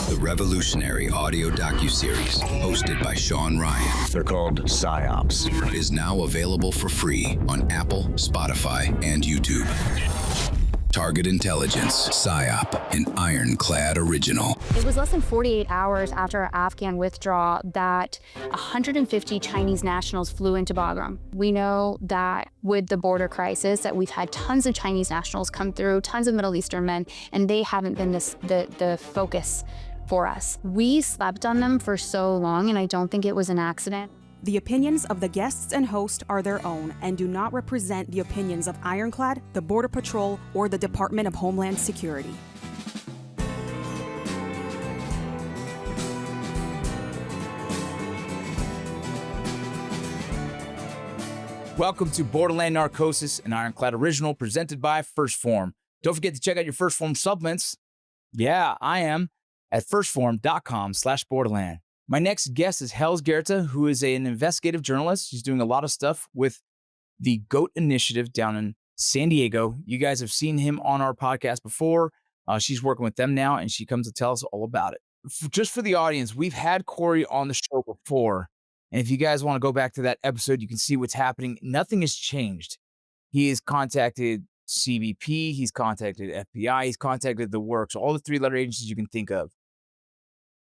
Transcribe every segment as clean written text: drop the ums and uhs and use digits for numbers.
The revolutionary audio docuseries, hosted by Sean Ryan. They're called PsyOps. Is now available for free on Apple, Spotify, and YouTube. Target Intelligence, PsyOp, an Ironclad original. It was less than 48 hours after our Afghan withdrawal that 150 Chinese nationals flew into Bagram. We know that with the border crisis that we've had tons of Chinese nationals come through, tons of Middle Eastern men, and they haven't been the focus for us. We slept on them for so long, and I don't think it was an accident. The opinions of the guests and host are their own and do not represent the opinions of Ironclad, the Border Patrol, or the Department of Homeland Security. Welcome to Borderland Narcosis, an Ironclad original presented by First Form. Don't forget to check out your First Form supplements. Yeah, I am at firstform.com/borderland. My next guest is Hels Goethe, who is an investigative journalist. She's doing a lot of stuff with the GOAT Initiative down in San Diego. You guys have seen him on our podcast before. She's working with them now, and she comes to tell us all about it. Just for the audience, we've had Corey on the show before, and if you guys want to go back to that episode, you can see what's happening. Nothing has changed. He has contacted CBP, he's contacted FBI, he's contacted the works, all the three-letter agencies you can think of.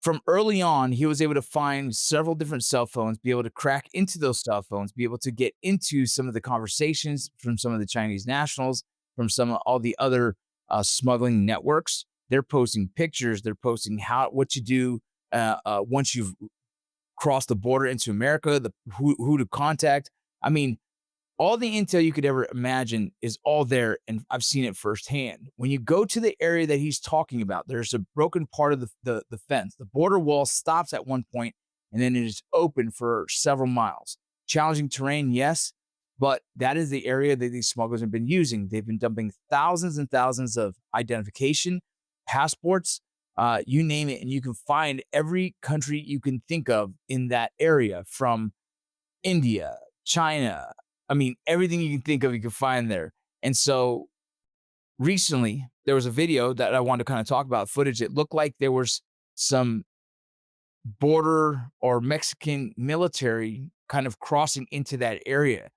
From early on, he was able to find several different cell phones, be able to crack into those cell phones, be able to get into some of the conversations from some of the Chinese nationals, from some of all the other smuggling networks. They're posting pictures. They're posting what you do once you've crossed the border into America, who to contact. I mean, all the intel you could ever imagine is all there, and I've seen it firsthand. When you go to the area that he's talking about, there's a broken part of the fence. The border wall stops at one point, and then it is open for several miles. Challenging terrain, yes, but that is the area that these smugglers have been using. They've been dumping thousands and thousands of identification, passports, you name it, and you can find every country you can think of in that area, from India, China. I mean, everything you can think of, you can find there. And so recently, there was a video that I wanted to kind of talk about, footage. It looked like there was some border or Mexican military kind of crossing into that area.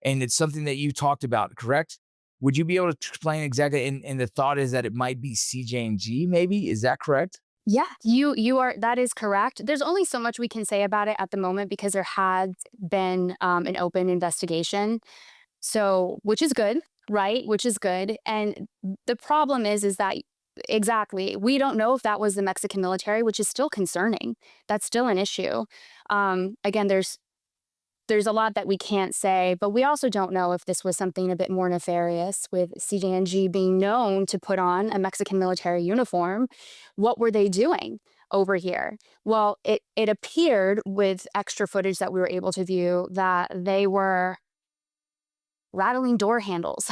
And it's something that you talked about, correct? Would you be able to explain exactly? And the thought is that it might be CJNG, maybe? Is that correct? Yeah, you are. That is correct. There's only so much we can say about it at the moment because there has been an open investigation. So, which is good, right? Which is good. And the problem is that exactly, we don't know if that was the Mexican military, which is still concerning. That's still an issue. Again, there's a lot that we can't say, but we also don't know if this was something a bit more nefarious, with CJNG being known to put on a Mexican military uniform. What were they doing over here? Well, it appeared with extra footage that we were able to view that they were rattling door handles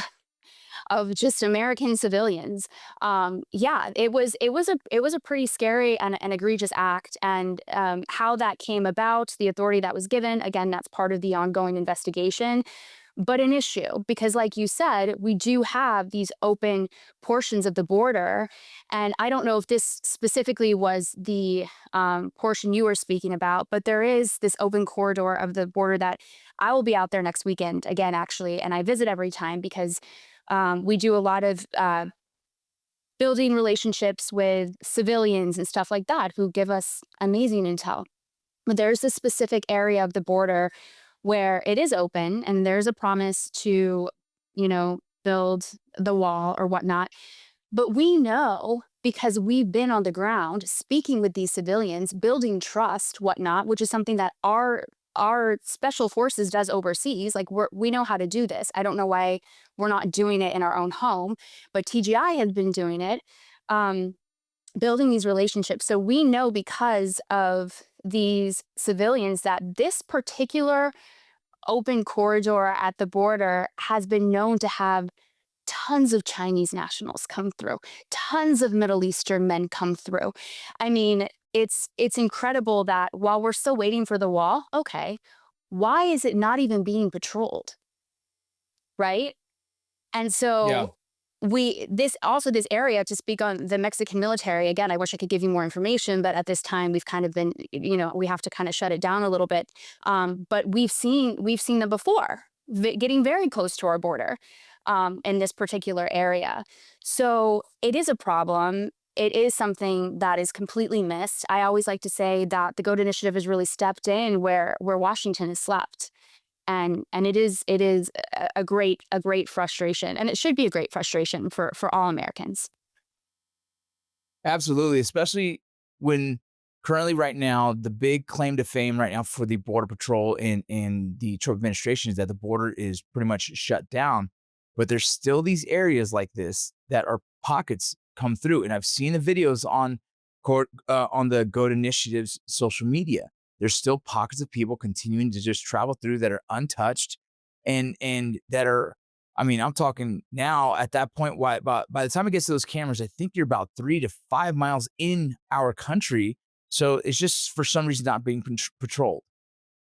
of just American civilians. Yeah, it was a pretty scary and egregious act, and how that came about, the authority that was given, again, that's part of the ongoing investigation. But an issue, because like you said, we do have these open portions of the border, and I don't know if this specifically was the portion you were speaking about, but there is this open corridor of the border that I will be out there next weekend again, actually, and I visit every time because we do a lot of building relationships with civilians and stuff like that who give us amazing intel. But there's this specific area of the border where it is open and there's a promise to, build the wall or whatnot. But we know, because we've been on the ground speaking with these civilians, building trust, whatnot, which is something that our special forces does overseas. Like we know how to do this. I don't know why we're not doing it in our own home, but TGI has been doing it, building these relationships. So we know, because of these civilians, that this particular open corridor at the border has been known to have tons of Chinese nationals come through, tons of Middle Eastern men come through. I mean, it's incredible that while we're still waiting for the wall, okay, why is it not even being patrolled? Right? And so this area, to speak on the Mexican military, again, I wish I could give you more information, but at this time we've kind of been, we have to kind of shut it down a little bit. But we've seen them before getting very close to our border in this particular area. So it is a problem. It is something that is completely missed. I always like to say that the GOAT initiative has really stepped in where Washington has slept. And it is a great frustration, and it should be a great frustration for all Americans. Absolutely, especially when currently right now, the big claim to fame right now for the Border Patrol and the Trump administration is that the border is pretty much shut down. But there's still these areas like this that are pockets come through. And I've seen the videos on the GOAT initiative's social media. There's still pockets of people continuing to just travel through that are untouched and that are, I mean, I'm talking now at that point, by the time it gets to those cameras, I think you're about 3 to 5 miles in our country. So it's just for some reason not being patrolled.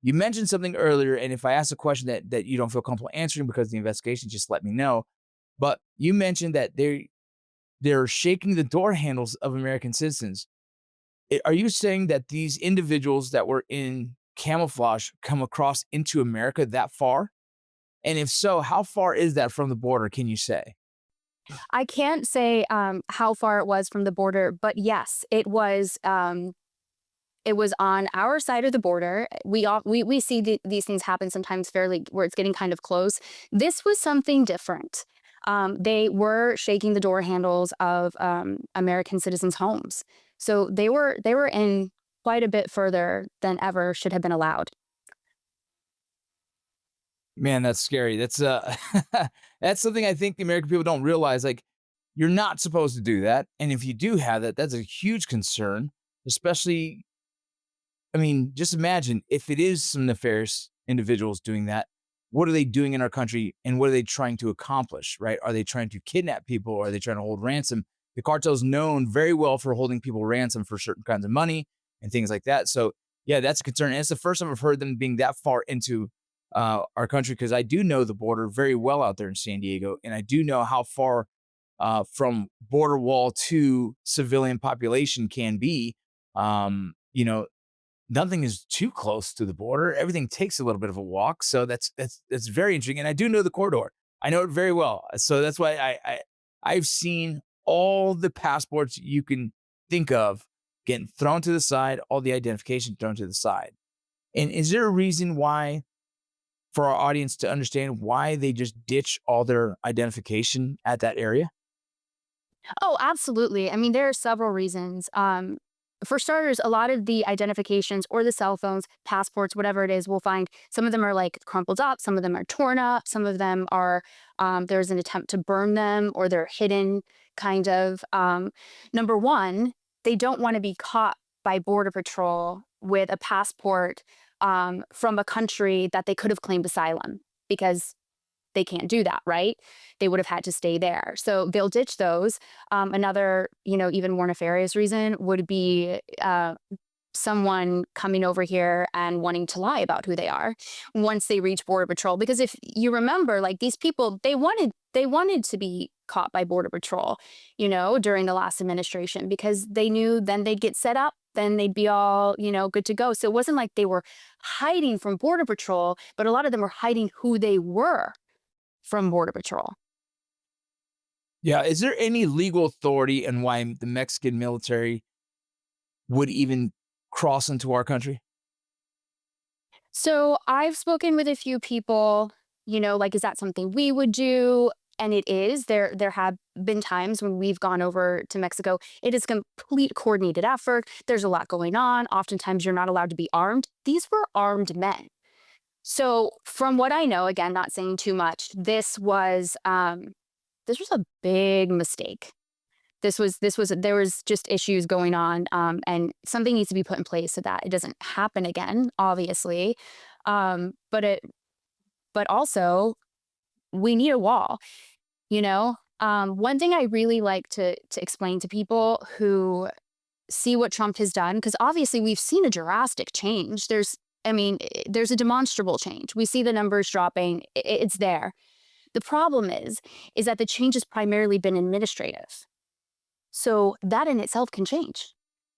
You mentioned something earlier, and if I ask a question that you don't feel comfortable answering because of the investigation, just let me know. But you mentioned that they're shaking the door handles of American citizens. Are you saying that these individuals that were in camouflage come across into America that far? And if so, how far is that from the border, can you say? I can't say how far it was from the border, but yes, it was. It was on our side of the border. We see these things happen sometimes fairly where it's getting kind of close. This was something different. They were shaking the door handles of American citizens' homes. So they were in quite a bit further than ever should have been allowed. Man, that's scary. That's that's something I think the American people don't realize. Like, you're not supposed to do that. And if you do have that, that's a huge concern, especially, I mean, just imagine if it is some nefarious individuals doing that, what are they doing in our country and what are they trying to accomplish, right? Are they trying to kidnap people? Or are they trying to hold ransom? The cartel is known very well for holding people ransom for certain kinds of money and things like that. So yeah, that's a concern. And it's the first time I've heard them being that far into our country, because I do know the border very well out there in San Diego. And I do know how far from border wall to civilian population can be. Nothing is too close to the border. Everything takes a little bit of a walk. So that's very interesting. And I do know the corridor. I know it very well. So that's why I've seen all the passports you can think of getting thrown to the side, all the identification thrown to the side. And is there a reason why, for our audience to understand why they just ditch all their identification at that area? Oh, absolutely. I mean, there are several reasons. For starters, a lot of the identifications or the cell phones, passports, whatever it is, we'll find some of them are like crumpled up, some of them are torn up, some of them are, there's an attempt to burn them or they're hidden, kind of. Number one, they don't want to be caught by Border Patrol with a passport from a country that they could have claimed asylum, because they can't do that, right? They would have had to stay there. So they'll ditch those. Another, even more nefarious reason would be someone coming over here and wanting to lie about who they are once they reach Border Patrol. Because if you remember, like, these people, they wanted to be caught by Border Patrol, during the last administration, because they knew then they'd get set up, then they'd be all, good to go. So it wasn't like they were hiding from Border Patrol, but a lot of them were hiding who they were from Border Patrol. Yeah. Is there any legal authority in why the Mexican military would even cross into our country? So I've spoken with a few people, like, is that something we would do? And it is. There have been times when we've gone over to Mexico. It is a complete coordinated effort. There's a lot going on. Oftentimes you're not allowed to be armed. These were armed men. So from what I know, again, not saying too much, this was a big mistake. There was just issues going on, and something needs to be put in place so that it doesn't happen again, obviously. But also we need a wall, One thing I really like to explain to people who see what Trump has done, because obviously we've seen a drastic change. There's a demonstrable change. We see the numbers dropping. It's there. The problem is that the change has primarily been administrative. So that in itself can change.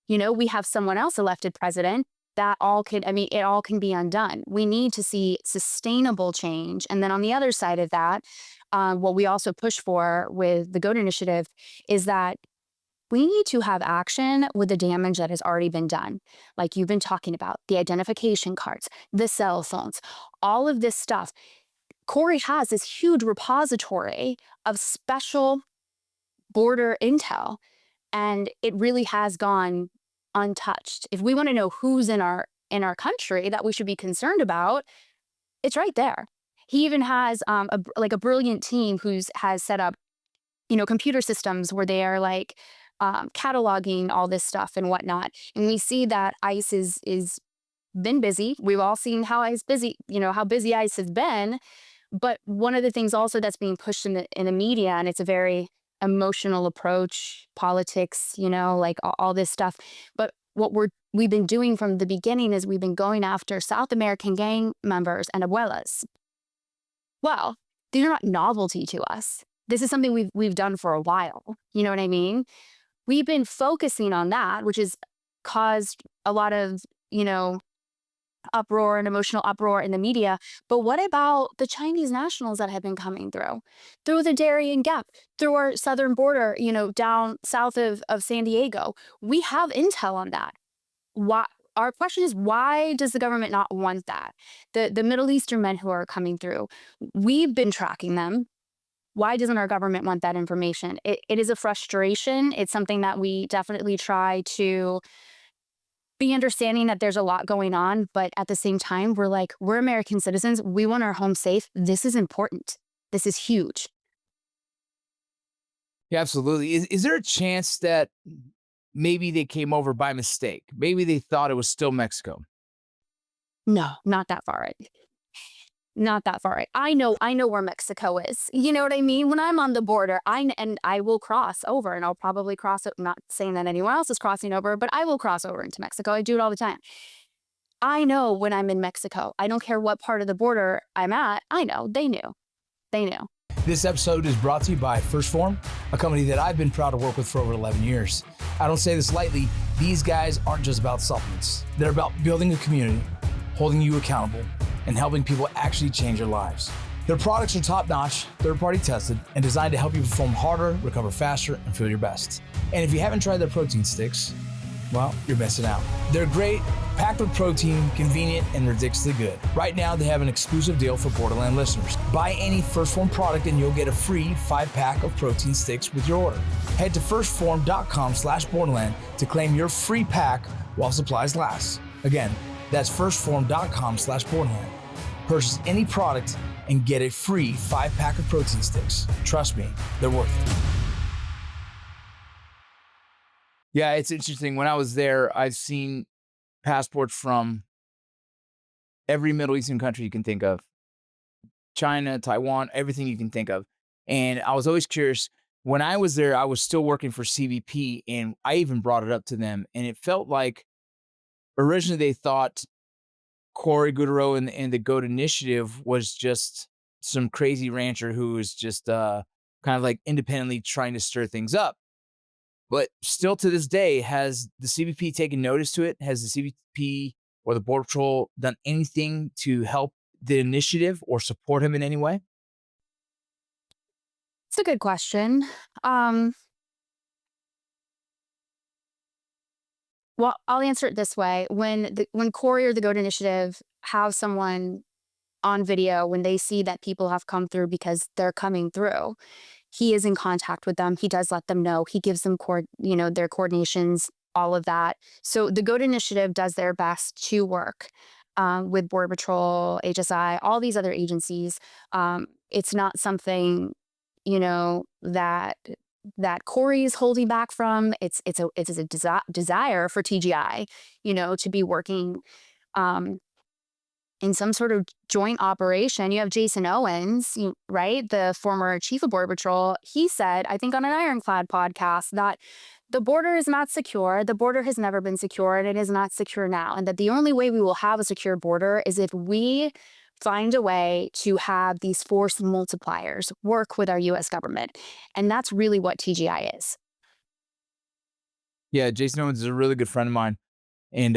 We have someone else elected president that it all can be undone. We need to see sustainable change. And then on the other side of that, what we also push for with the GOAT initiative is that we need to have action with the damage that has already been done. Like you've been talking about, the identification cards, the cell phones, all of this stuff. Corey has this huge repository of special border intel, and it really has gone untouched. If we want to know who's in our country that we should be concerned about, it's right there. He even has a brilliant team has set up, computer systems where they are like cataloging all this stuff and whatnot. And we see that ICE is been busy. We've all seen how how busy ICE has been. But one of the things also that's being pushed in the media, and it's a very emotional approach, politics, like all this stuff. But what we've been doing from the beginning is we've been going after South American gang members and abuelas. Well, these are not novelty to us. This is something we've done for a while. You know what I mean? We've been focusing on that, which has caused a lot of, uproar and emotional uproar in the media. But what about the Chinese nationals that have been coming through the Darien Gap, through our southern border, down south of San Diego? We have intel on that. Why? Our question is, why does the government not want that? The Middle Eastern men who are coming through, we've been tracking them. Why doesn't our government want that information? It is a frustration. It's something that we definitely try to be understanding that there's a lot going on, but at the same time, we're American citizens. We want our home safe. This is important. This is huge. Yeah, absolutely. Is there a chance that maybe they came over by mistake? Maybe they thought it was still Mexico. No, not that far right. Not that far right. I know where Mexico is. You know what I mean? When I'm on the border, I will cross over, and I'll probably cross it. I'm not saying that anyone else is crossing over, but I will cross over into Mexico. I do it all the time. I know when I'm in Mexico. I don't care what part of the border I'm at. I know. They knew. This episode is brought to you by First Form, a company that I've been proud to work with for over 11 years. I don't say this lightly. These guys aren't just about supplements. They're about building a community, holding you accountable, and helping people actually change their lives. Their products are top-notch, third-party tested, and designed to help you perform harder, recover faster, and feel your best. And if you haven't tried their protein sticks, well, you're missing out. They're great, packed with protein, convenient, and ridiculously good. Right now, they have an exclusive deal for Borderland listeners. Buy any First Form product and you'll get a free 5-pack of protein sticks with your order. Head to firstform.com/Borderland to claim your free pack while supplies last. Again, that's firstform.com/Borderland. Purchase any product and get a free 5-pack of protein sticks. Trust me, they're worth it. Yeah, it's interesting. When I was there, I've seen passports from every Middle Eastern country you can think of. China, Taiwan, everything you can think of. And I was always curious. When I was there, I was still working for CBP, and I even brought it up to them. And it felt like originally they thought Cory Goodrow and the GOAT initiative was just some crazy rancher who was just kind of like independently trying to stir things up. But still to this day, has the CBP taken notice to it? Has the CBP or the Border Patrol done anything to help the initiative or support him in any way? It's a good question. Well, I'll answer it this way. When Cory or the GOAT initiative have someone on video, when they see that people have come through because they're coming through, he is in contact with them. He does let them know. He gives them their coordinations, all of that. So the GOAT initiative does their best to work with Border Patrol, HSI, all these other agencies. It's not something, that Cory is holding back from. It's a desire for TGI, to be working in some sort of joint operation. You have Jason Owens, right? The former chief of Border Patrol. He said, I think on an Ironclad podcast, that the border is not secure. The border has never been secure, and it is not secure now. And that the only way we will have a secure border is if we find a way to have these force multipliers work with our US government. And that's really what TGI is. Yeah, Jason Owens is a really good friend of mine. And,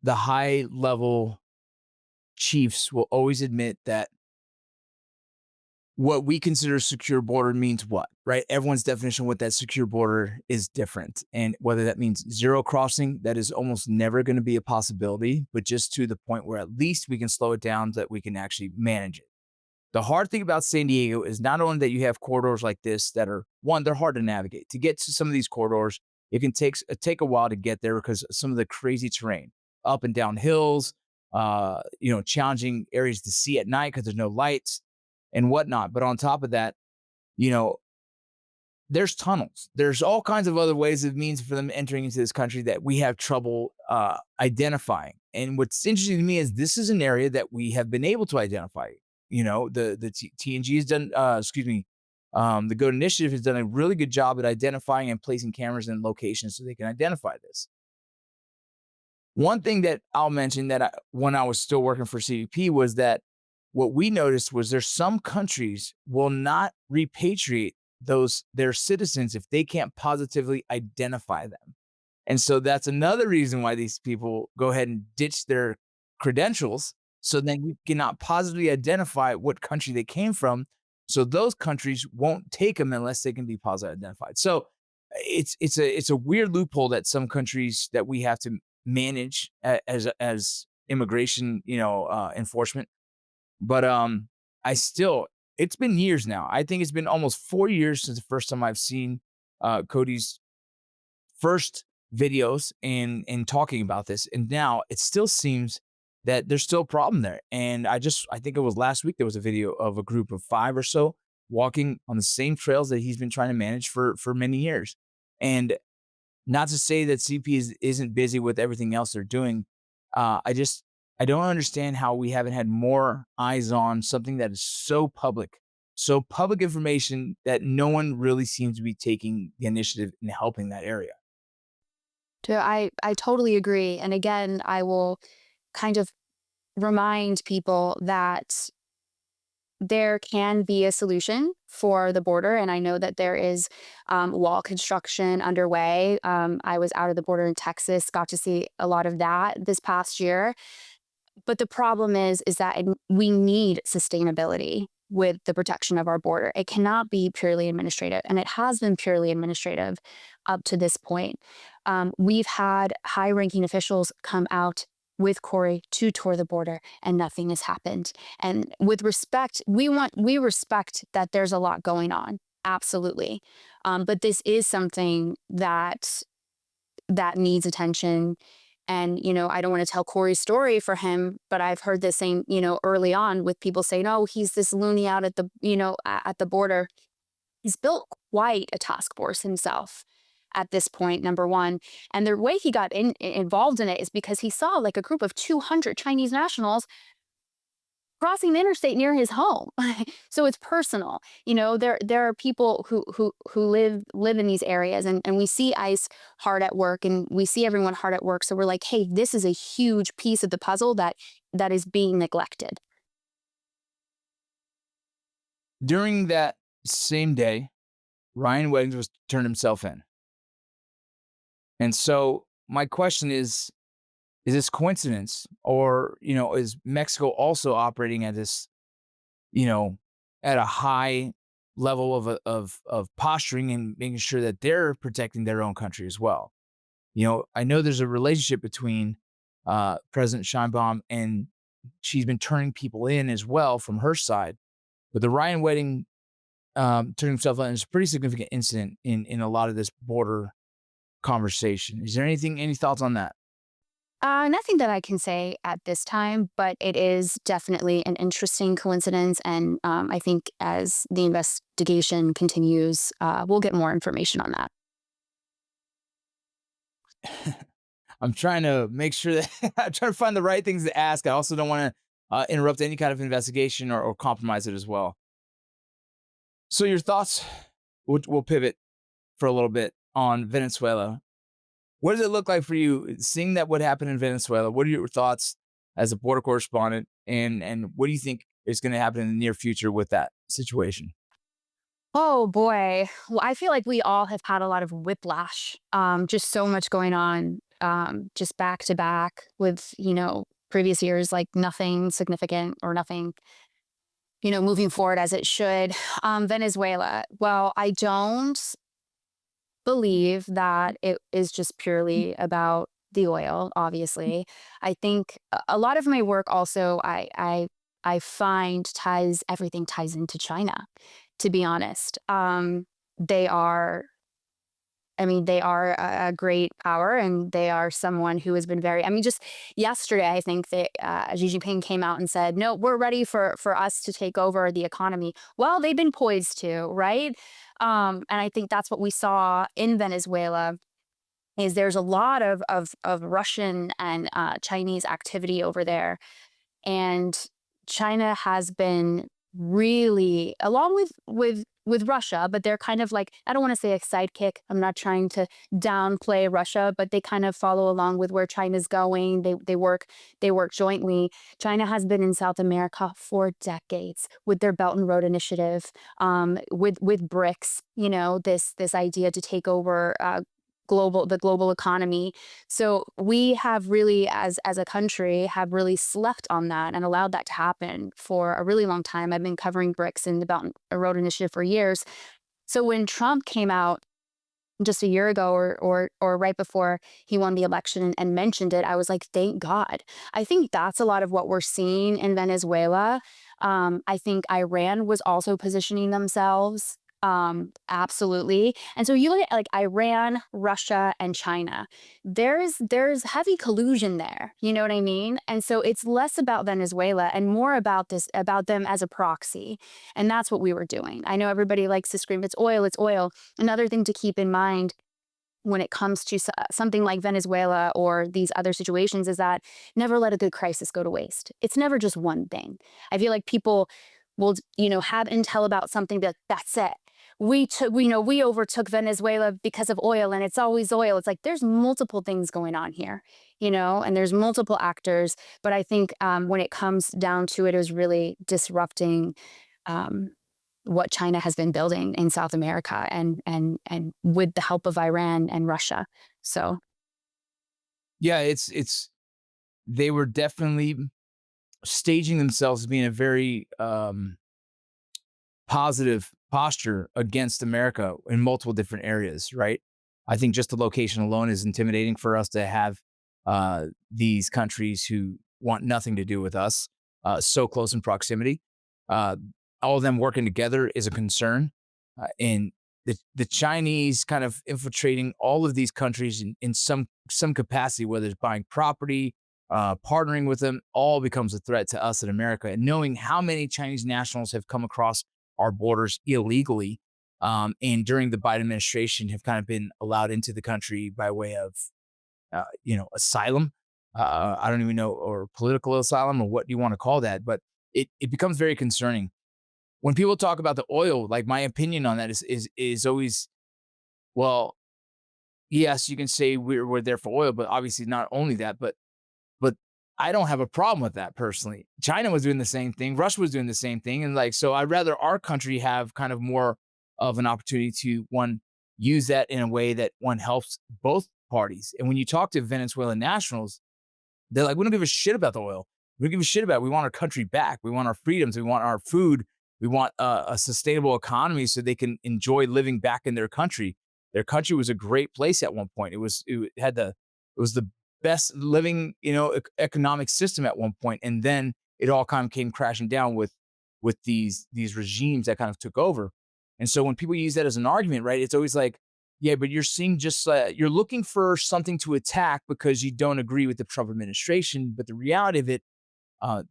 the high level chiefs will always admit that what we consider a secure border means what, right? Everyone's definition of what that secure border is different. And whether that means zero crossing, that is almost never going to be a possibility, but just to the point where at least we can slow it down so that we can actually manage it. The hard thing about San Diego is not only that you have corridors like this that are, one, they're hard to navigate. To get to some of these corridors, it can take a while to get there because of some of the crazy terrain, up and down hills, challenging areas to see at night because there's no lights and whatnot. But on top of that, you know, there's tunnels. There's all kinds of other ways of means for them entering into this country that we have trouble identifying. And what's interesting to me is this is an area that we have been able to identify. You know, the TNG has done, the Goethe Initiative has done a really good job at identifying and placing cameras in locations so they can identify this. One thing that I'll mention that when I was still working for CBP was that what we noticed was there's some countries will not repatriate their citizens if they can't positively identify them. And so that's another reason why these people go ahead and ditch their credentials. So then you cannot positively identify what country they came from. So those countries won't take them unless they can be positively identified. So it's a weird loophole that some countries that we have to manage as immigration, enforcement. But it's been years now. I think it's been almost 4 years since the first time I've seen Cody's first videos and talking about this. And now it still seems that there's still a problem there. And I think it was last week, there was a video of a group of 5 or so walking on the same trails that he's been trying to manage for many years. And not to say that CP isn't busy with everything else they're doing. I don't understand how we haven't had more eyes on something that is so public information that no one really seems to be taking the initiative in helping that area. I totally agree. And again, I will kind of remind people that there can be a solution for the border. And I know that there is wall construction underway. I was out of the border in Texas, got to see a lot of that this past year. But the problem is that we need sustainability with the protection of our border. It cannot be purely administrative, and it has been purely administrative up to this point. We've had high-ranking officials come out with Corey to tour the border, and nothing has happened. And with respect, we respect that there's a lot going on, absolutely. But this is something that needs attention. And, I don't want to tell Corey's story for him, but I've heard this same, early on with people saying, oh, he's this loony out at the border. He's built quite a task force himself at this point, number one. And the way he got involved in it is because he saw like a group of 200 Chinese nationals crossing the interstate near his home. So it's personal. There are people who live in these areas, and we see ICE hard at work, and we see everyone hard at work. So we're like, hey, this is a huge piece of the puzzle that is being neglected. During that same day, Ryan Weddings was turned himself in. And so my question is this coincidence, or, is Mexico also operating at this, at a high level of posturing and making sure that they're protecting their own country as well? I know there's a relationship between President Sheinbaum, and she's been turning people in as well from her side. But the Ryan Wedding turning himself in is a pretty significant incident in a lot of this border conversation. Is there any thoughts on that? Nothing that I can say at this time, but it is definitely an interesting coincidence. And I think as the investigation continues, we'll get more information on that. I'm trying to make sure that I'm trying to find the right things to ask. I also don't want to interrupt any kind of investigation or compromise it as well. So your thoughts, we'll pivot for a little bit on Venezuela. What does it look like for you seeing that what happened in Venezuela? What are your thoughts as a border correspondent, and what do you think is going to happen in the near future with that situation? Oh boy. Well, I feel like we all have had a lot of whiplash. Just so much going on, just back to back with, previous years, like nothing significant or nothing, moving forward as it should. Venezuela. Well, I don't believe that it is just purely about the oil, obviously. I think a lot of my work also I find ties everything ties into China, to be honest. They are they are a great power, and they are someone who has been very, just yesterday, I think that Xi Jinping came out and said, no, we're ready for us to take over the economy. Well, they've been poised to, right? And I think that's what we saw in Venezuela is there's a lot of Russian and Chinese activity over there. And China has been really, along with Russia, but they're kind of like, I don't want to say a sidekick. I'm not trying to downplay Russia, but they kind of follow along with where China's going. They work jointly. China has been in South America for decades with their Belt and Road Initiative, with BRICS. This idea to take over the global economy. So we have really, as a country, have really slept on that and allowed that to happen for a really long time. I've been covering BRICS and the Belt and Road Initiative for years. So when Trump came out just a year ago or right before he won the election and mentioned it, I was like, thank God. I think that's a lot of what we're seeing in Venezuela. I think Iran was also positioning themselves. Absolutely. And so you look at like Iran, Russia, and China. There's heavy collusion there. You know what I mean? And so it's less about Venezuela and more about them as a proxy. And that's what we were doing. I know everybody likes to scream, it's oil, it's oil. Another thing to keep in mind when it comes to something like Venezuela or these other situations is that never let a good crisis go to waste. It's never just one thing. I feel like people will, have intel about something that's it. We overtook Venezuela because of oil, and it's always oil. It's like there's multiple things going on here, and there's multiple actors. But I think when it comes down to it, is really disrupting what China has been building in South America, and with the help of Iran and Russia. So Yeah, it's they were definitely staging themselves as being a very positive posture against America in multiple different areas, right? I think just the location alone is intimidating for us to have these countries who want nothing to do with us so close in proximity. Uh, all of them working together is a concern. And the Chinese kind of infiltrating all of these countries in some capacity, whether it's buying property, partnering with them, all becomes a threat to us in America. And knowing how many Chinese nationals have come across our borders illegally, and during the Biden administration have kind of been allowed into the country by way of, asylum. I don't even know, or political asylum, or what you want to call that, but it becomes very concerning when people talk about the oil. Like my opinion on that is always, well, yes, you can say we're there for oil, but obviously not only that, but I don't have a problem with that personally. China was doing the same thing. Russia was doing the same thing. And like, so I'd rather our country have kind of more of an opportunity to one, use that in a way that one helps both parties. And when you talk to Venezuelan nationals, they're like, we don't give a shit about the oil. We don't give a shit about it. We want our country back. We want our freedoms. We want our food. We want a sustainable economy so they can enjoy living back in their country. Their country was a great place at one point. It was the best living, economic system at one point, and then it all kind of came crashing down with these regimes that kind of took over. And so when people use that as an argument, right, it's always like, yeah, but you're seeing just you're looking for something to attack because you don't agree with the Trump administration. But the reality of it,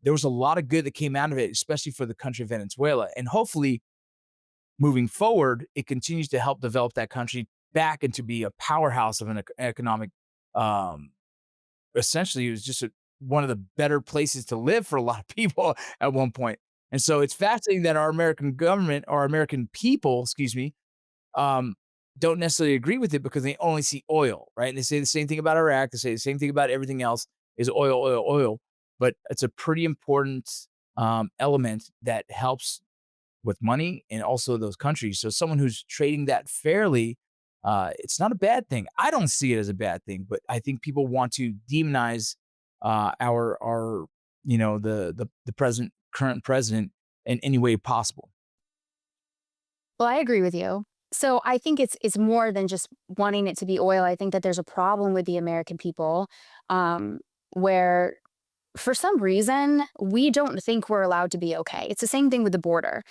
there was a lot of good that came out of it, especially for the country of Venezuela. And hopefully, moving forward, it continues to help develop that country back into be a powerhouse of an economic. Essentially, it was just one of the better places to live for a lot of people at one point. And so it's fascinating that our American government, or American people, excuse me, um, don't necessarily agree with it because they only see oil, right? And they say the same thing about Iraq. They say the same thing about everything else is oil, oil, oil. but it's a pretty important element that helps with money and also those countries. So someone who's trading that fairly, it's not a bad thing. I don't see it as a bad thing, but I think people want to demonize our the current president in any way possible. Well, I agree with you. So I think it's more than just wanting it to be oil. I think that there's a problem with the American people, where for some reason we don't think we're allowed to be okay. It's the same thing with the border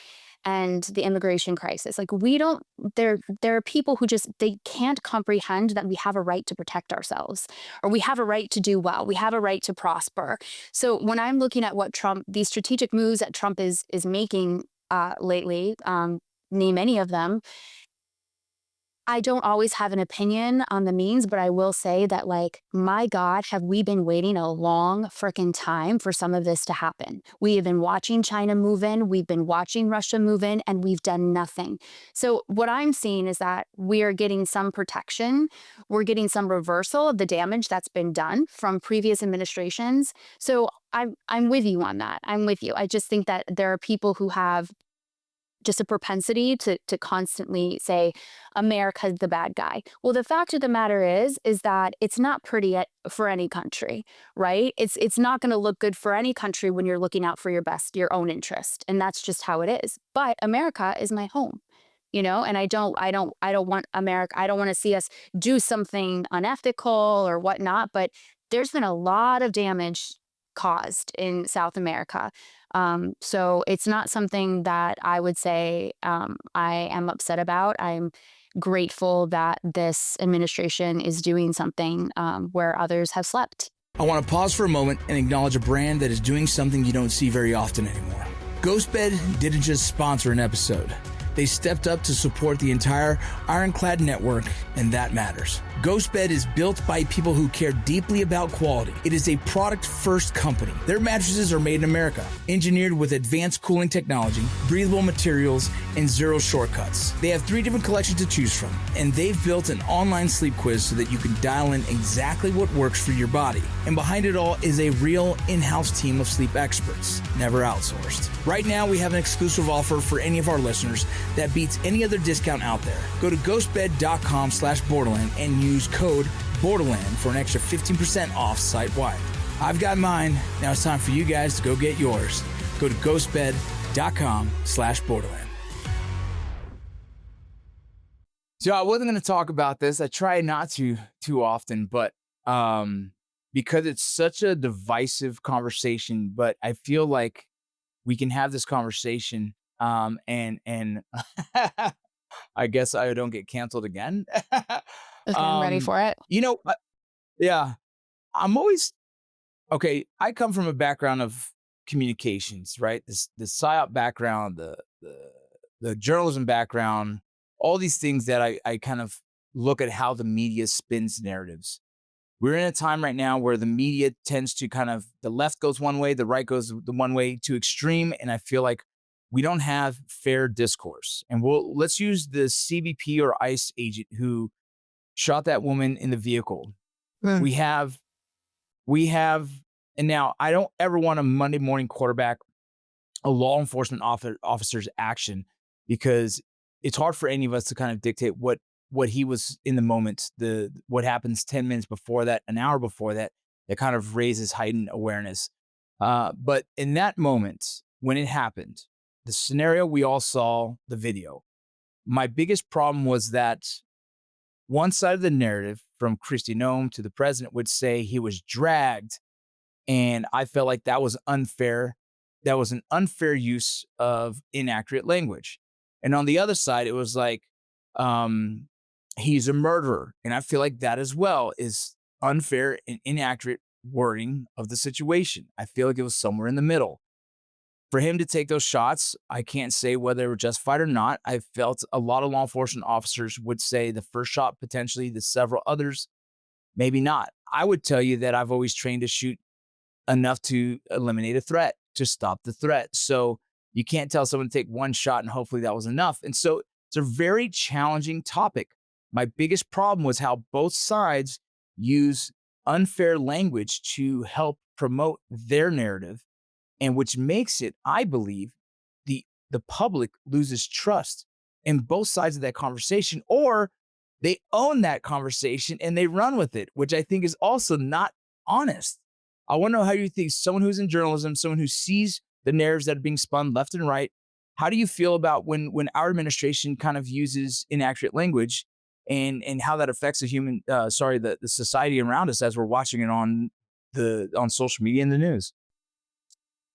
and the immigration crisis. Like we don't. There are people who just they can't comprehend that we have a right to protect ourselves, or we have a right to do well. We have a right to prosper. So when I'm looking at what these strategic moves that Trump is making lately, name any of them. I don't always have an opinion on the means, but I will say that, like, my God, have we been waiting a long frickin' time for some of this to happen? We have been watching China move in, we've been watching Russia move in, and we've done nothing. So what I'm seeing is that we are getting some protection. We're getting some reversal of the damage that's been done from previous administrations. So I'm with you on that. I'm with you. I just think that there are people who have just a propensity to constantly say America's the bad guy. Well, the fact of the matter is that it's not pretty for any country, right? It's not going to look good for any country when you're looking out for your own interest, and that's just how it is. But America is my home, and I don't want America. I don't want to see us do something unethical or whatnot. But there's been a lot of damage caused in South America. So it's not something that I would say I am upset about. I'm grateful that this administration is doing something where others have slept. I want to pause for a moment and acknowledge a brand that is doing something you don't see very often anymore. GhostBed didn't just sponsor an episode. They stepped up to support the entire Ironclad network, and that matters. GhostBed is built by people who care deeply about quality. It is a product-first company. Their mattresses are made in America, engineered with advanced cooling technology, breathable materials, and zero shortcuts. They have 3 different collections to choose from, and they've built an online sleep quiz so that you can dial in exactly what works for your body. And behind it all is a real in-house team of sleep experts, never outsourced. Right now, we have an exclusive offer for any of our listeners that beats any other discount out there. Go to ghostbed.com/Borderland and use code Borderland for an extra 15% off site-wide. I've got mine. Now it's time for you guys to go get yours. Go to ghostbed.com/Borderland. So I wasn't going to talk about this. I try not to too often, but because it's such a divisive conversation, but I feel like we can have this conversation and I guess I don't get canceled again. Okay, I'm ready for it. Yeah, I'm always okay. I come from a background of communications, right? The PSYOP background, the journalism background, all these things that I kind of look at how the media spins narratives. We're in a time right now where the media tends to the left goes one way, the right goes the one way to extreme, and I feel like we don't have fair discourse. And let's use the CBP or ICE agent who shot that woman in the vehicle. Mm. We have, and now I don't ever want to Monday morning quarterback a law enforcement officer's action, because it's hard for any of us to kind of dictate what he was in the moment, what happens 10 minutes before that, an hour before that kind of raises heightened awareness. But in that moment, when it happened, the scenario, we all saw the video. My biggest problem was that one side of the narrative, from Kristi Noem to the president, would say he was dragged. And I felt like that was unfair. That was an unfair use of inaccurate language. And on the other side, it was like, he's a murderer. And I feel like that as well is unfair and inaccurate wording of the situation. I feel like it was somewhere in the middle. For him to take those shots, I can't say whether they were justified or not. I felt a lot of law enforcement officers would say the first shot, potentially the several others, maybe not. I would tell you that I've always trained to shoot enough to eliminate a threat, to stop the threat. So you can't tell someone to take one shot and hopefully that was enough. And so it's a very challenging topic. My biggest problem was how both sides use unfair language to help promote their narrative, and which makes it, I believe, the public loses trust in both sides of that conversation, or they own that conversation and they run with it, which I think is also not honest. I want to know how you think, someone who's in journalism, someone who sees the narratives that are being spun left and right, how do you feel about when our administration kind of uses inaccurate language, and how that affects the society around us as we're watching it on social media and the news?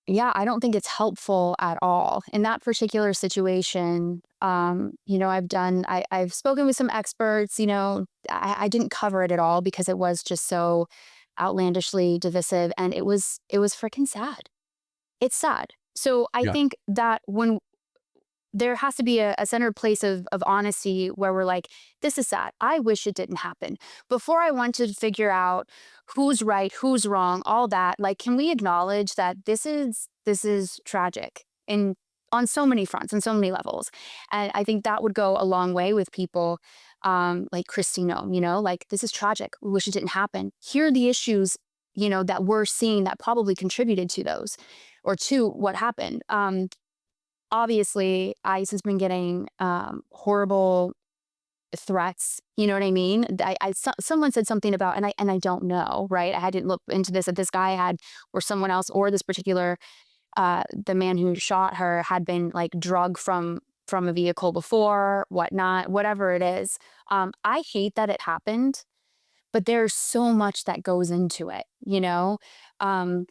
Yeah, I don't think it's helpful at all in that particular situation. I've spoken with some experts. I didn't cover it at all because it was just so outlandishly divisive, and it was freaking sad. It's sad. So I Yeah. think that when there has to be a centered place of honesty where we're like, this is sad. I wish it didn't happen. Before I want to figure out who's right, who's wrong, all that, like, can we acknowledge that this is tragic and on so many fronts and so many levels? And I think that would go a long way with people like Christine, like, this is tragic. We wish it didn't happen. Here are the issues, that we're seeing that probably contributed to those or to what happened. Obviously, ICE has been getting horrible threats. You know what I mean? Someone said something about, and I don't know, right? I hadn't looked into this. That this guy had, or someone else, or this particular, the man who shot her had been like drugged from a vehicle before, whatnot, whatever it is. I hate that it happened, but there's so much that goes into it. Um,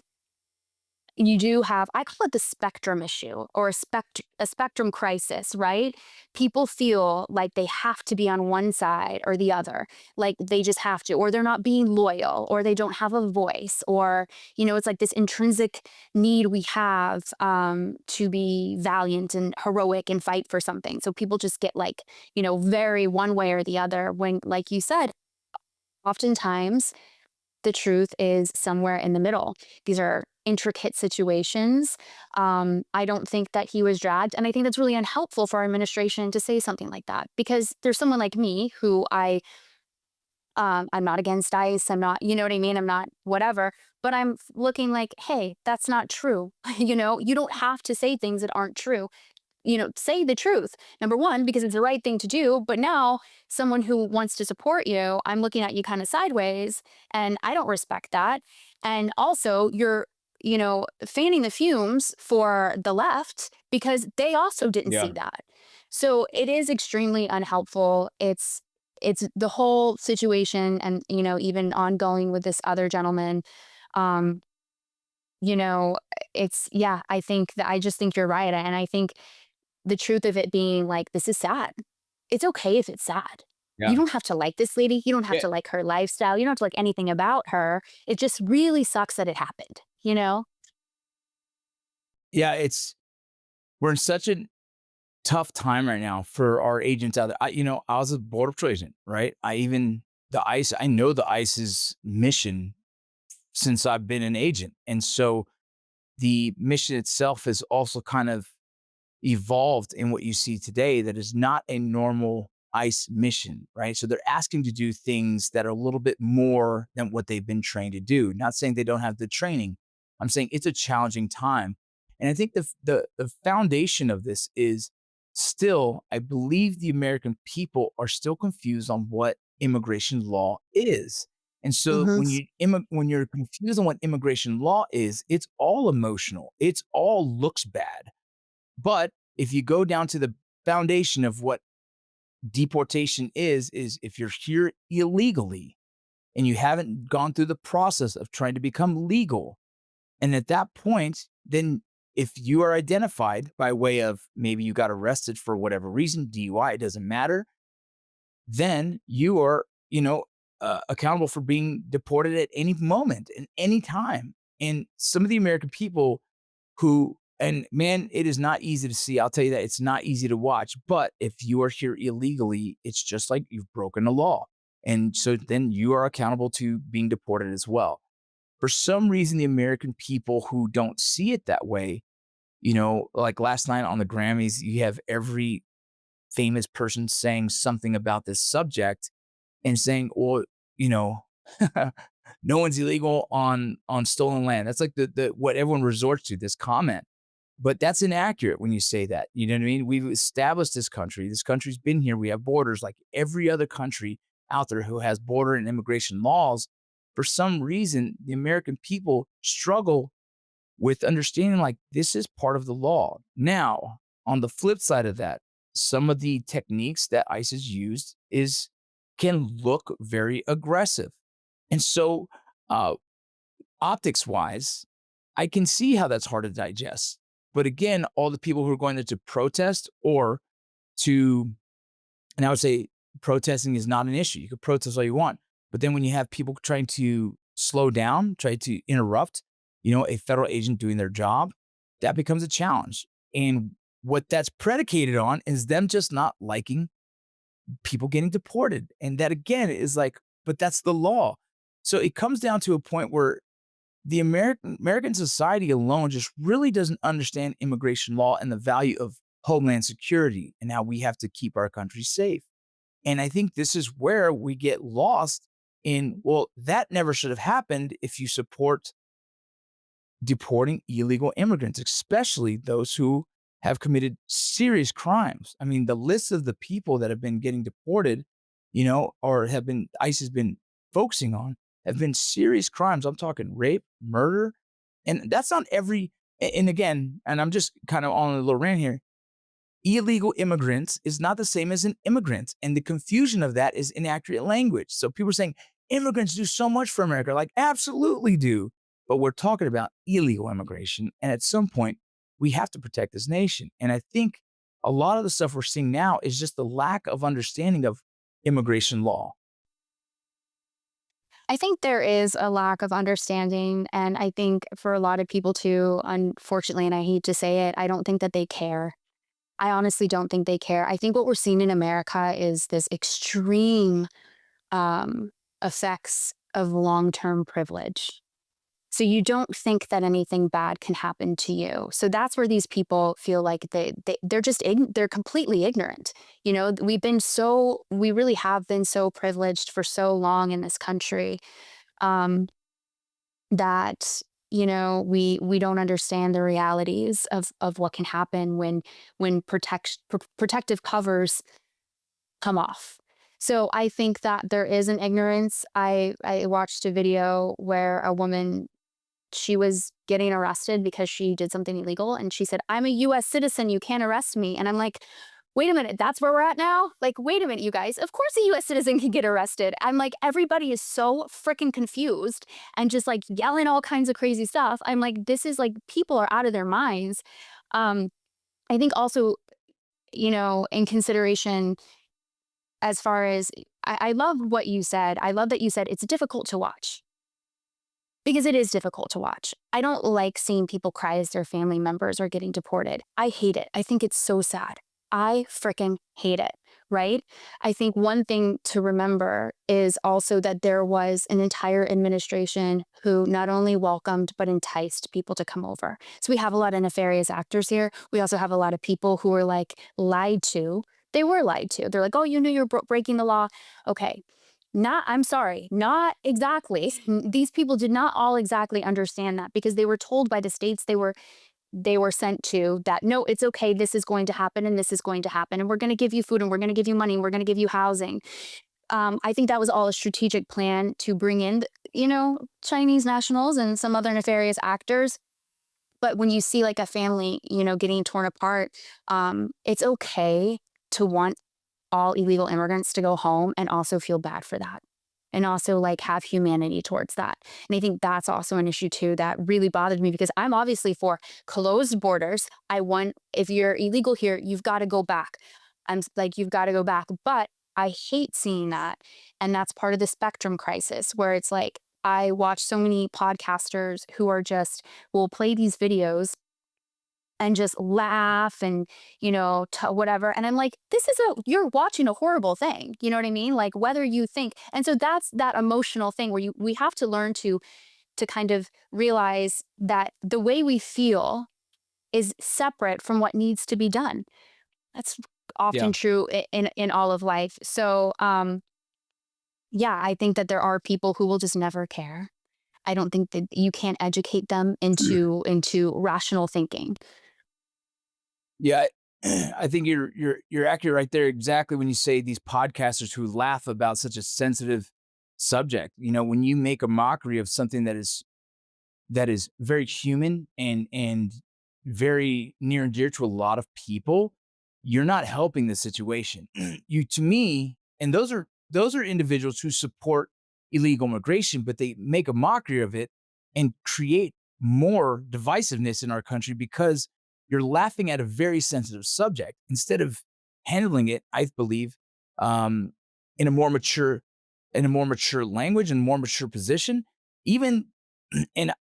you do have, I call it the spectrum issue, or a spectrum crisis, right? People feel like they have to be on one side or the other, like they just have to, or they're not being loyal, or they don't have a voice, or it's like this intrinsic need we have to be valiant and heroic and fight for something. So people just get like, very one way or the other, when, like you said, oftentimes the truth is somewhere in the middle. These are intricate situations. I don't think that he was dragged. And I think that's really unhelpful for our administration to say something like that, because there's someone like me who I'm not against ICE. I'm not, you know what I mean? I'm not whatever, but I'm looking like, hey, that's not true. You don't have to say things that aren't true. Say the truth. Number one, because it's the right thing to do. But now, someone who wants to support you, I'm looking at you kind of sideways, and I don't respect that. And also, you're, fanning the fumes for the left because they also didn't Yeah. see that. So it is extremely unhelpful. It's the whole situation, and even ongoing with this other gentleman. Um, you know, it's, yeah. I just think you're right, and I think the truth of it being like, this is sad. It's okay if it's sad. You Yeah. don't have to like this lady. You don't have Yeah. to like her lifestyle. You don't have to like anything about her. It just really sucks that it happened. Yeah. We're in such a tough time right now for our agents out there. I was a border patrol agent, right? I know the ICE's mission since I've been an agent. And so the mission itself has also kind of evolved in what you see today, that is not a normal ICE mission, right? So they're asking to do things that are a little bit more than what they've been trained to do. Not saying they don't have the training. I'm saying it's a challenging time. And I think the foundation of this is still, I believe the American people are still confused on what immigration law is. And so Hmm. when you're confused on what immigration law is, it's all emotional. It's all looks bad. But if you go down to the foundation of what deportation is if you're here illegally and you haven't gone through the process of trying to become legal. And at that point, then if you are identified by way of maybe you got arrested for whatever reason, DUI, it doesn't matter, then you are, accountable for being deported at any moment and any time. And some of the American people and man, it is not easy to see. I'll tell you that it's not easy to watch. But if you are here illegally, it's just like you've broken the law. And so then you are accountable to being deported as well. For some reason, the American people who don't see it that way, like last night on the Grammys, you have every famous person saying something about this subject and saying, well, no one's illegal on stolen land. That's like the what everyone resorts to, this comment. But that's inaccurate when you say that. You know what I mean? We've established this country. This country's been here. We have borders like every other country out there who has border and immigration laws. For some reason, the American people struggle with understanding like this is part of the law. Now, on the flip side of that, some of the techniques that ICE has used can look very aggressive. And so, optics wise, I can see how that's hard to digest. But again, all the people who are going there to protest and I would say protesting is not an issue. You can protest all you want. But then when you have people trying to slow down, try to interrupt, a federal agent doing their job, that becomes a challenge. And what that's predicated on is them just not liking people getting deported. And that again is like, but that's the law. So it comes down to a point where the American society alone just really doesn't understand immigration law and the value of homeland security and how we have to keep our country safe. And I think this is where we get lost in, well, that never should have happened if you support deporting illegal immigrants, especially those who have committed serious crimes. I mean, the list of the people that have been getting deported, or ICE has been focusing on, have been serious crimes. I'm talking rape, murder, and that's not and again, and I'm just kind of on a little rant here, illegal immigrants is not the same as an immigrant. And the confusion of that is inaccurate language. So people are saying immigrants do so much for America, like absolutely do. But we're talking about illegal immigration. And at some point, we have to protect this nation. And I think a lot of the stuff we're seeing now is just the lack of understanding of immigration law. I think there is a lack of understanding. And I think for a lot of people too, unfortunately, and I hate to say it, I don't think that they care. I honestly don't think they care. I think what we're seeing in America is this extreme effects of long-term privilege. So you don't think that anything bad can happen to you. So that's where these people feel like they're completely ignorant. We really have been so privileged for so long in this country that we don't understand the realities of what can happen when protective covers come off. So I think that there is an ignorance. I watched a video where a woman, she was getting arrested because she did something illegal, and she said, "I'm a US citizen, you can't arrest me." And I'm like, wait a minute, that's where we're at now? Like, wait a minute, you guys. Of course a US citizen can get arrested. I'm like, everybody is so freaking confused and just like yelling all kinds of crazy stuff. I'm like, this is like, people are out of their minds. I think also, in consideration, as far as, I love what you said. I love that you said it's difficult to watch. Because it is difficult to watch. I don't like seeing people cry as their family members are getting deported. I hate it. I think it's so sad. I freaking hate it, right? I think one thing to remember is also that there was an entire administration who not only welcomed, but enticed people to come over. So we have a lot of nefarious actors here. We also have a lot of people who were like lied to. They were lied to. They're like, oh, you knew you're breaking the law. Okay. I'm sorry, not exactly. These people did not all exactly understand that, because they were told by the states they were sent to that, no, it's okay, this is going to happen and this is going to happen, and we're going to give you food and we're going to give you money and we're going to give you housing. I think that was all a strategic plan to bring in, Chinese nationals and some other nefarious actors. But when you see like a family, getting torn apart, it's okay to want all illegal immigrants to go home and also feel bad for that, and also like have humanity towards that. And I think that's also an issue too that really bothered me, because I'm obviously for closed borders. If you're illegal here, you've got to go back. I'm like, you've got to go back. But I hate seeing that. And that's part of the spectrum crisis, where it's like, I watch so many podcasters who are will play these videos and just laugh and, whatever. And I'm like, you're watching a horrible thing. You know what I mean? Like, whether you think, and so that's that emotional thing where we have to learn to kind of realize that the way we feel is separate from what needs to be done. That's often true in all of life. So, yeah, I think that there are people who will just never care. I don't think that you can't educate them into rational thinking. Yeah, I think you're accurate right there exactly when you say these podcasters who laugh about such a sensitive subject. You know, when you make a mockery of something that is very human and very near and dear to a lot of people, you're not helping the situation. You to me, and those are individuals who support illegal immigration, but they make a mockery of it and create more divisiveness in our country because you're laughing at a very sensitive subject instead of handling it, I believe, um, in a more mature language and more mature position. Even and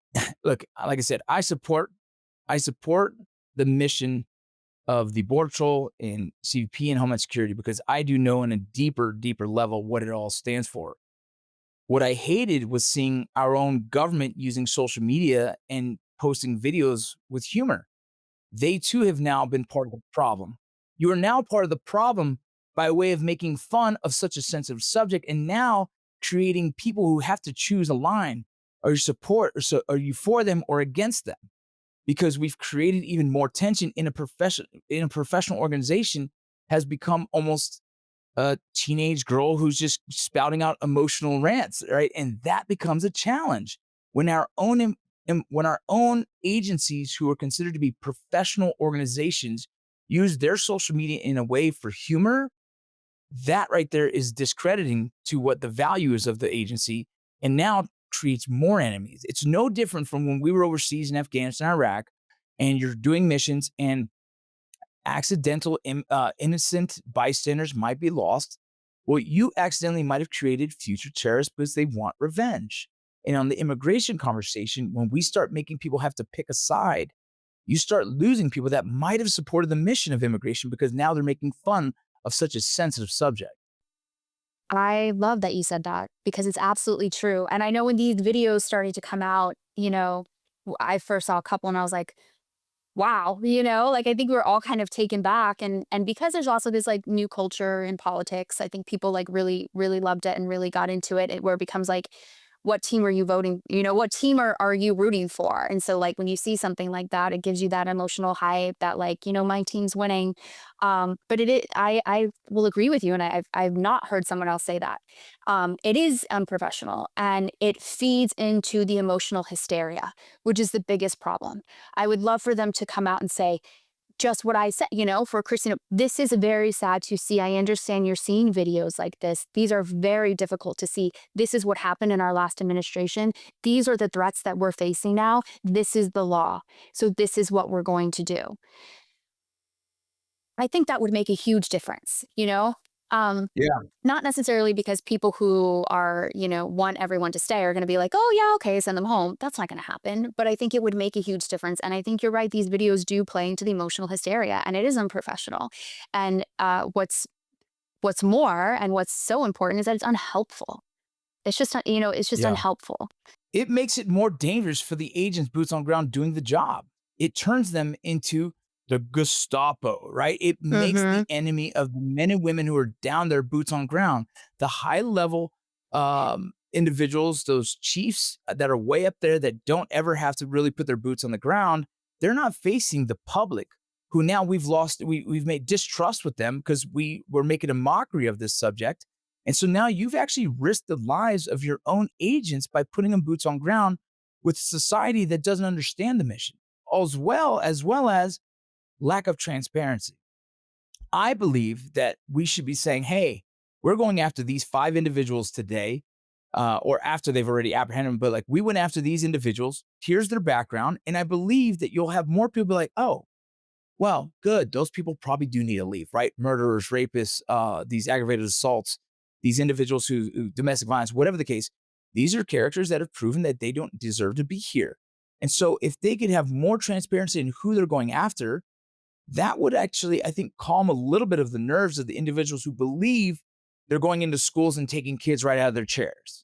look, like I said, I support the mission of the Border Patrol and CBP and Homeland Security because I do know on a deeper level what it all stands for. What I hated was seeing our own government using social media and posting videos with humor. They too have now been part of the problem. You are now part of the problem by way of making fun of such a sensitive subject and now creating people who have to choose a line. Are you support or so are you for them or against them? Because we've created even more tension in a professional organization has become almost a teenage girl who's just spouting out emotional rants, right? And that becomes a challenge when our own agencies who are considered to be professional organizations use their social media in a way for humor. That right there is discrediting to what the value is of the agency and now creates more enemies. It's no different from when we were overseas in Afghanistan, Iraq, and you're doing missions and innocent bystanders might be lost. Well, you accidentally might have created future terrorists because they want revenge. And on the immigration conversation, when we start making people have to pick a side, you start losing people that might have supported the mission of immigration because now they're making fun of such a sensitive subject. I love that you said that because it's absolutely true. And I know when these videos started to come out, I first saw a couple and I was like, wow, like I think we are all kind of taken back. And because there's also this like new culture in politics, I think people like really, really loved it and really got into it, where it becomes like, what team are you voting? What team are you rooting for? And so like when you see something like that, it gives you that emotional hype that like, my team's winning. But I will agree with you. And I've not heard someone else say that. It is unprofessional and it feeds into the emotional hysteria, which is the biggest problem. I would love for them to come out and say, just what I said, for Christina, this is very sad to see. I understand you're seeing videos like this. These are very difficult to see. This is what happened in our last administration. These are the threats that we're facing now. This is the law. So this is what we're going to do. I think that would make a huge difference. Yeah. Not necessarily because people who are, want everyone to stay are going to be like, oh, yeah, okay, send them home. That's not going to happen. But I think it would make a huge difference. And I think you're right. These videos do play into the emotional hysteria and it is unprofessional. And what's more and what's so important is that it's unhelpful. It's just, it's just Yeah. unhelpful. It makes it more dangerous for the agents boots on ground doing the job. It turns them into the Gestapo, right? It makes Mm-hmm. the enemy of the men and women who are down there boots on ground, the high level individuals, those chiefs that are way up there that don't ever have to really put their boots on the ground. They're not facing the public who now we've made distrust with them because we were making a mockery of this subject. And so now you've actually risked the lives of your own agents by putting them boots on ground with society that doesn't understand the mission, as well as lack of transparency. I believe that we should be saying, hey, we're going after these 5 individuals today, or after they've already apprehended them, but like we went after these individuals. Here's their background. And I believe that you'll have more people like, oh, well, good. Those people probably do need to leave, right? Murderers, rapists, these aggravated assaults, these individuals who domestic violence, whatever the case, these are characters that have proven that they don't deserve to be here. And so if they could have more transparency in who they're going after, that would actually, I think, calm a little bit of the nerves of the individuals who believe they're going into schools and taking kids right out of their chairs.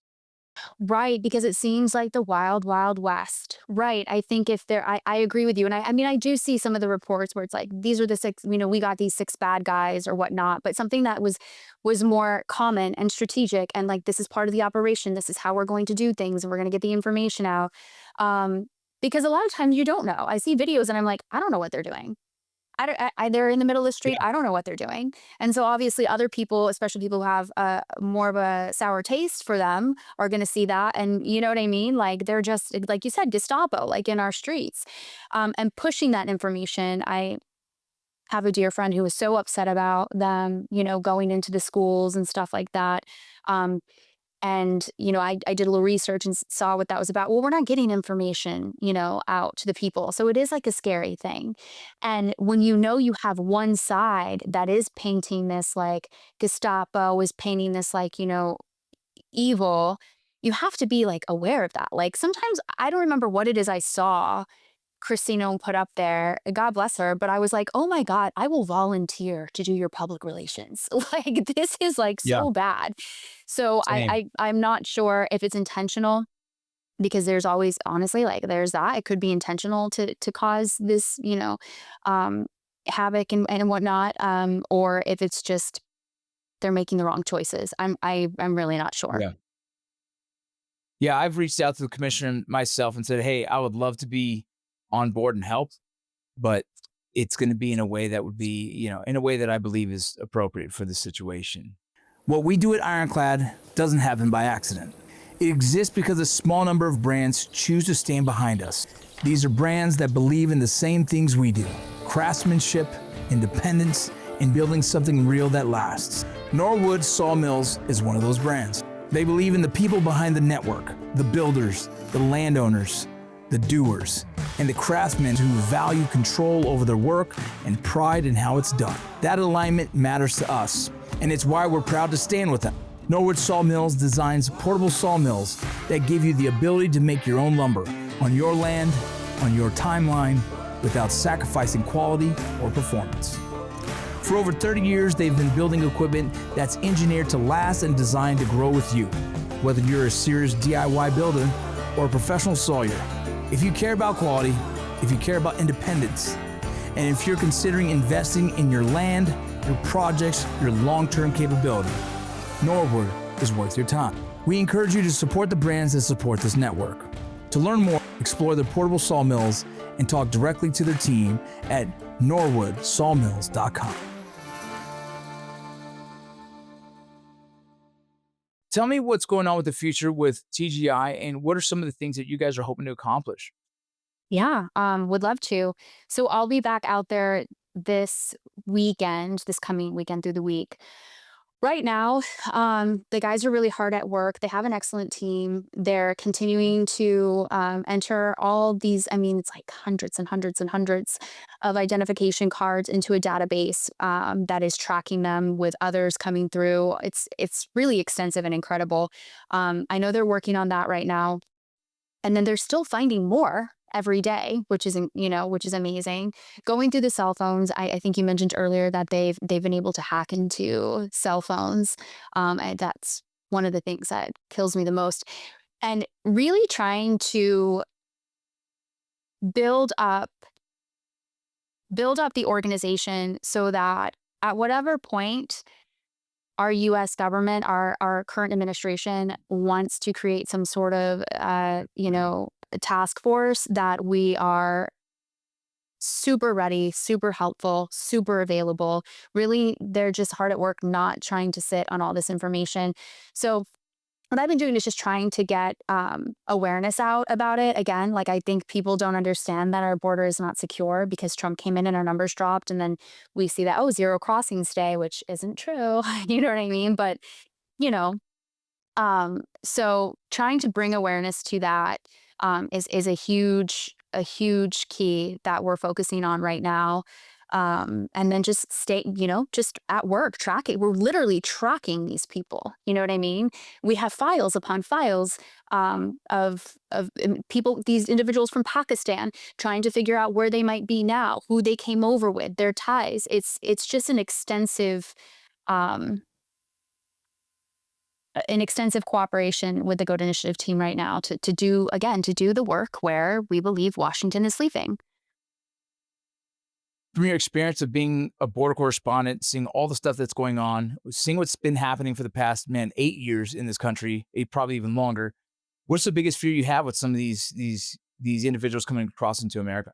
Right, because it seems like the wild, wild west. Right. I think if there, I agree with you. And I mean, I do see some of the reports where it's like, these are the six, we got these six bad guys or whatnot, but something that was more common and strategic and like, this is part of the operation. This is how we're going to do things and we're going to get the information out. Um, because a lot of times you don't know. I see videos and I'm like, I don't know what they're doing. I don't, they're in the middle of the street. I don't know what they're doing. And so obviously other people, especially people who have more of a sour taste for them are going to see that. And you know what I mean? Like they're just, like you said, Gestapo, like in our streets, and pushing that information. I have a dear friend who was so upset about them, going into the schools and stuff like that. Um, and, I did a little research and saw what that was about. Well, we're not getting information, out to the people. So it is like a scary thing. And when you have one side that is painting this like Gestapo is painting this like, evil, you have to be like aware of that. Like sometimes I don't remember what it is I saw Christina put up there, God bless her, but I was like, oh my God, I will volunteer to do your public relations. Like this is like Yeah, so bad. So same. I'm not sure if it's intentional because there's always honestly like there's that. It could be intentional to cause this, um havoc and whatnot. Or if it's just they're making the wrong choices. I'm really not sure. Yeah. Yeah, I've reached out to the commissioner myself and said, hey, I would love to be on board and help, but it's going to be in a way that would be, in a way that I believe is appropriate for the situation. What we do at Ironclad doesn't happen by accident. It exists because a small number of brands choose to stand behind us. These are brands that believe in the same things we do: craftsmanship, independence, and building something real that lasts. Norwood Sawmills is one of those brands. They believe in the people behind the network, the builders, the landowners, the doers, and the craftsmen who value control over their work and pride in how it's done. That alignment matters to us, and it's why we're proud to stand with them. Norwood Sawmills designs portable sawmills that give you the ability to make your own lumber on your land, on your timeline, without sacrificing quality or performance. For over 30 years, they've been building equipment that's engineered to last and designed to grow with you. Whether you're a serious DIY builder or a professional sawyer, if you care about quality, if you care about independence, and if you're considering investing in your land, your projects, your long-term capability, Norwood is worth your time. We encourage you to support the brands that support this network. To learn more, explore their portable sawmills and talk directly to their team at norwoodsawmills.com. Tell me what's going on with the future with TGI and what are some of the things that you guys are hoping to accomplish? Yeah, would love to. So I'll be back out there this weekend, this coming weekend through the week. Right now, the guys are really hard at work. They have an excellent team. They're continuing to enter all these, I mean, it's like hundreds and hundreds and hundreds of identification cards into a database that is tracking them with others coming through. It's really extensive and incredible. I know they're working on that right now. And then they're still finding more every day, which is, which is amazing. Going through the cell phones, I think you mentioned earlier that they've been able to hack into cell phones. And that's one of the things that kills me the most. And really trying to build up the organization so that at whatever point our U.S. government, our current administration wants to create some sort of, task force, that we are super ready, super helpful, super available. Really, they're just hard at work, not trying to sit on all this information. So what I've been doing is just trying to get awareness out about it. Again, like I think people don't understand that our border is not secure because Trump came in and our numbers dropped. And then we see that, zero crossings today, which isn't true. You know what I mean? But, you know, so trying to bring awareness to that is a huge key that we're focusing on right now. And then just stay, just at work, track it. We're literally tracking these people. You know what I mean? We have files upon files of people, these individuals from Pakistan, trying to figure out where they might be now, who they came over with, their ties. It's just an extensive an extensive cooperation with the Goat Initiative team right now to do the work where we believe Washington is sleeping. From your experience of being a border correspondent, seeing all the stuff that's going on, seeing what's been happening for the past 8 years in this country, probably even longer, what's the biggest fear you have with some of these individuals coming across into America?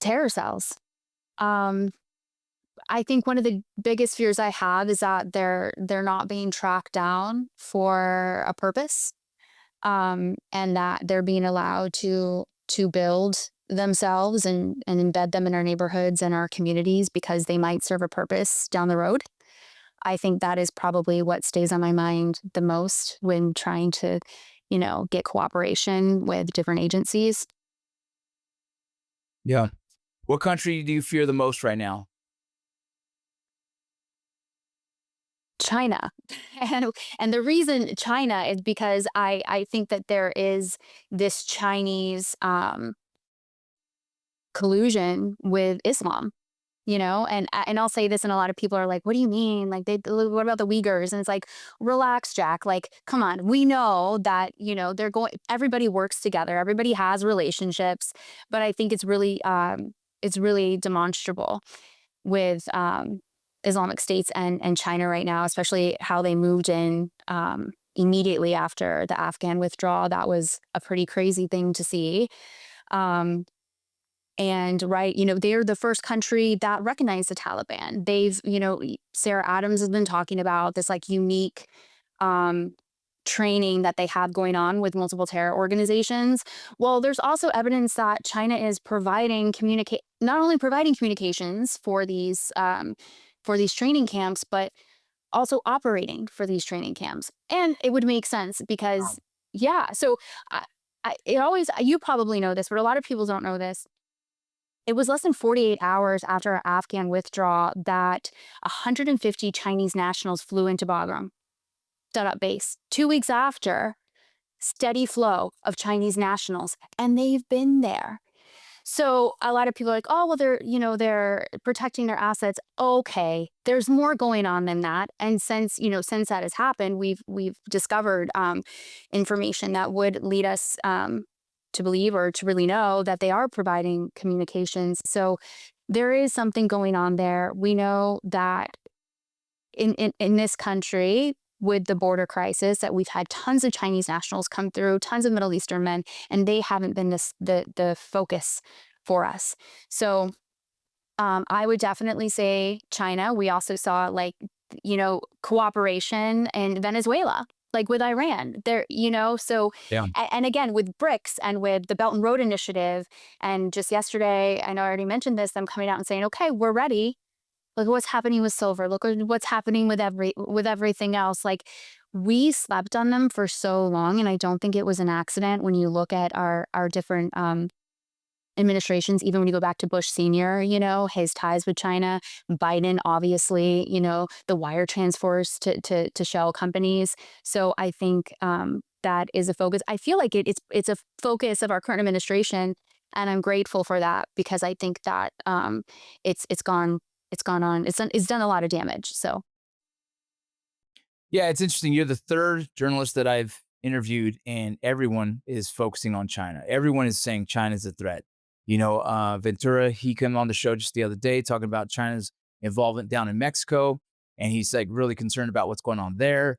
Terror cells. Um, I think one of the biggest fears I have is that they're not being tracked down for a purpose, and that they're being allowed to build themselves and embed them in our neighborhoods and our communities because they might serve a purpose down the road. I think that is probably what stays on my mind the most when trying to, get cooperation with different agencies. Yeah. What country do you fear the most right now? China. And the reason China is because I think that there is this Chinese collusion with Islam, and I'll say this, and a lot of people are like, what do you mean? Like, what about the Uyghurs? And it's like, relax, Jack. Like, come on. We know that, everybody works together. Everybody has relationships, but I think it's really demonstrable with Islamic states and China right now, especially how they moved in immediately after the Afghan withdrawal. That was a pretty crazy thing to see. And right, they're the first country that recognized the Taliban. They've, Sarah Adams has been talking about this like unique training that they have going on with multiple terror organizations. Well, there's also evidence that China is not only providing communications for these training camps, but also operating for these training camps. And it would make sense because, yeah. So you probably know this, but a lot of people don't know this. It was less than 48 hours after our Afghan withdrawal that 150 Chinese nationals flew into Bagram, set up base. 2 weeks after, steady flow of Chinese nationals, and they've been there. So a lot of people are like, oh, well, they're protecting their assets. Okay, there's more going on than that. And since that has happened, we've discovered information that would lead us to believe or to really know that they are providing communications. So there is something going on there. We know that in this country, with the border crisis, that we've had tons of Chinese nationals come through, tons of Middle Eastern men, and they haven't been the focus for us. So I would definitely say China. We also saw cooperation in Venezuela, like with Iran there, so, Yeah. and again, with BRICS and with the Belt and Road Initiative. And just yesterday, I know I already mentioned this, them coming out and saying, okay, we're ready. Look at what's happening with silver. Look at what's happening with everything else. Like, we slept on them for so long, and I don't think it was an accident when you look at our different administrations. Even when you go back to Bush Senior, his ties with China, Biden, obviously, the wire transfers to shell companies. So I think that is a focus. I feel like it's a focus of our current administration, and I'm grateful for that because I think that it's gone on. It's done a lot of damage. So Yeah, it's interesting. You're the third journalist that I've interviewed, and everyone is focusing on China. Everyone is saying China's a threat. Ventura, he came on the show just the other day talking about China's involvement down in Mexico, and he's like really concerned about what's going on there.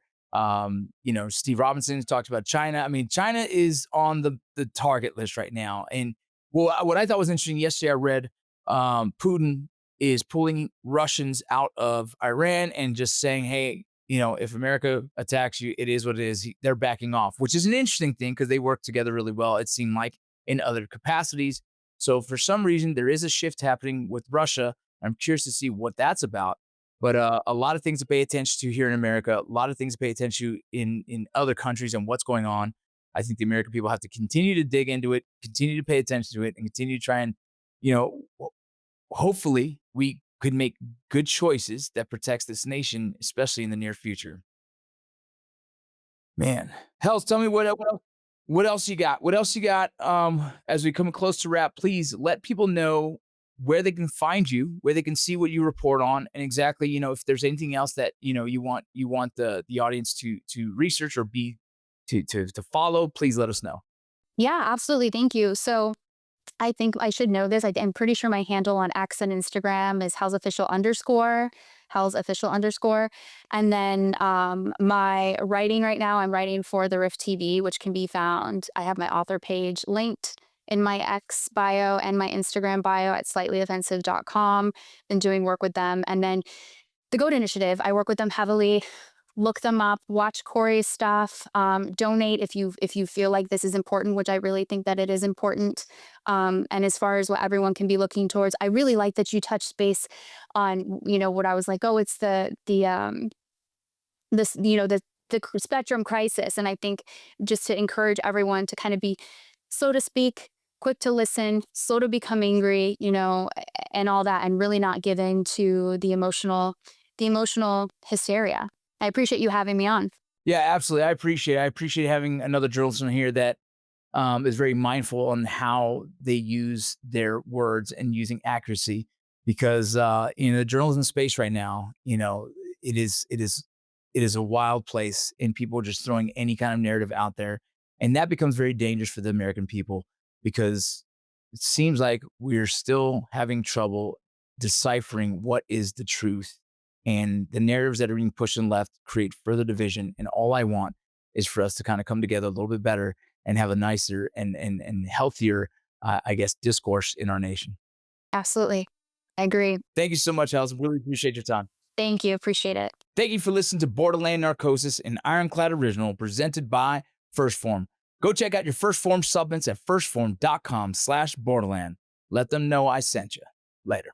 Steve Robinson talked about China. I mean, China is on the target list right now. And what I thought was interesting yesterday, I read Putin is pulling Russians out of Iran and just saying, hey, if America attacks you, it is what it is. They're backing off, which is an interesting thing because they work together really well, it seemed like, in other capacities. So for some reason, there is a shift happening with Russia. I'm curious to see what that's about. But a lot of things to pay attention to here in America, a lot of things to pay attention to in other countries and what's going on. I think the American people have to continue to dig into it, continue to pay attention to it, and continue to try and, hopefully we could make good choices that protects this nation, especially in the near future. Man, Hels, tell me what else you got? What else you got? As we come close to wrap, please let people know where they can find you, where they can see what you report on, and exactly, if there's anything else that you want the audience to research or be to follow, please let us know. Yeah, absolutely. Thank you. So I think I should know this. I'm pretty sure my handle on X and Instagram is Hels official underscore. And then my writing right now, I'm writing for the Rift TV, which can be found. I have my author page linked in my X bio and my Instagram bio at slightlyoffensive.com. Been doing work with them. And then the GOAT Initiative, I work with them heavily. Look them up, watch Corey's stuff, donate if you feel like this is important, which I really think that it is important. And as far as what everyone can be looking towards, I really like that you touched base on, what I was like, oh, it's the spectrum crisis. And I think just to encourage everyone to kind of be, so to speak, quick to listen, slow to become angry, and all that, and really not give in to the emotional hysteria. I appreciate you having me on. Yeah, absolutely. I appreciate having another journalist on here that is very mindful on how they use their words and using accuracy, because in the journalism space right now, it is a wild place, and people are just throwing any kind of narrative out there, and that becomes very dangerous for the American people, because it seems like we're still having trouble deciphering what is the truth. And the narratives that are being pushed and left create further division. And all I want is for us to kind of come together a little bit better and have a nicer and healthier, discourse in our nation. Absolutely. I agree. Thank you so much, Hels. Really appreciate your time. Thank you. Appreciate it. Thank you for listening to Borderland Narcosis, an Ironclad original presented by First Form. Go check out your First Form supplements at firstform.com/Borderland. Let them know I sent you. Later.